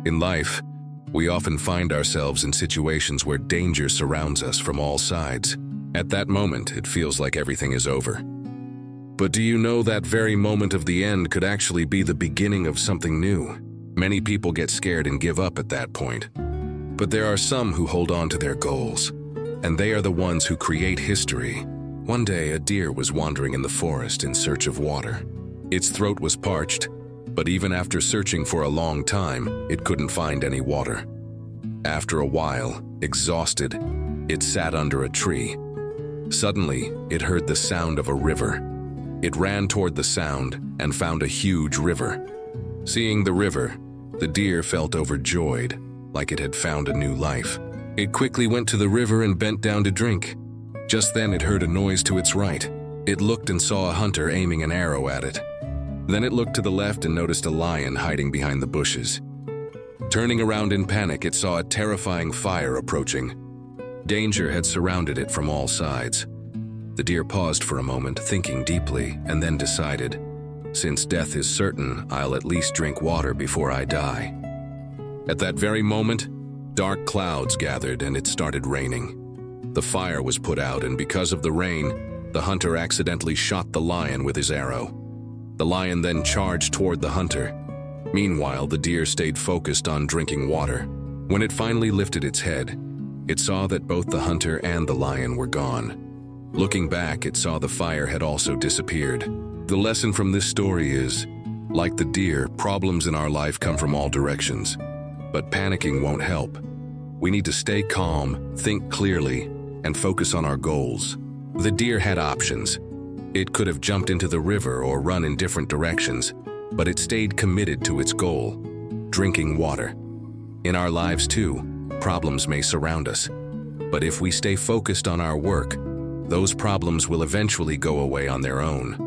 In life, we often find ourselves in situations where danger surrounds us from all sides. At that moment, it feels like everything is over. But do you know that very moment of the end could actually be the beginning of something new? Many people get scared and give up at that point. But there are some who hold on to their goals, and they are the ones who create history. One day, a deer was wandering in the forest in search of water. Its throat was parched, but even after searching for a long time, it couldn't find any water. After a while, exhausted, it sat under a tree. Suddenly, it heard the sound of a river. It ran toward the sound and found a huge river. Seeing the river, the deer felt overjoyed, like it had found a new life. It quickly went to the river and bent down to drink. Just then it heard a noise to its right. It looked and saw a hunter aiming an arrow at it. Then it looked to the left and noticed a lion hiding behind the bushes. Turning around in panic, it saw a terrifying fire approaching. Danger had surrounded it from all sides. The deer paused for a moment, thinking deeply, and then decided, "Since death is certain, I'll at least drink water before I die." At that very moment, dark clouds gathered and it started raining. The fire was put out, and because of the rain, the hunter accidentally shot the lion with his arrow. The lion then charged toward the hunter. Meanwhile, the deer stayed focused on drinking water. When it finally lifted its head, it saw that both the hunter and the lion were gone. Looking back, it saw the fire had also disappeared. The lesson from this story is, like the deer, problems in our life come from all directions. But panicking won't help. We need to stay calm, think clearly, and focus on our goals. The deer had options. It could have jumped into the river or run in different directions, but it stayed committed to its goal, drinking water. In our lives too, problems may surround us, but if we stay focused on our work, those problems will eventually go away on their own.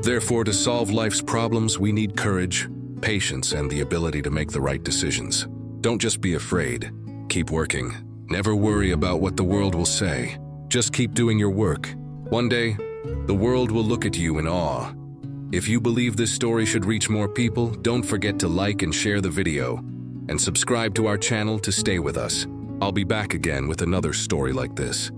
Therefore, to solve life's problems, we need courage, patience, and the ability to make the right decisions. Don't just be afraid. Keep working. Never worry about what the world will say. Just keep doing your work. One day, the world will look at you in awe. If you believe this story should reach more people, don't forget to like and share the video, and subscribe to our channel to stay with us. I'll be back again with another story like this.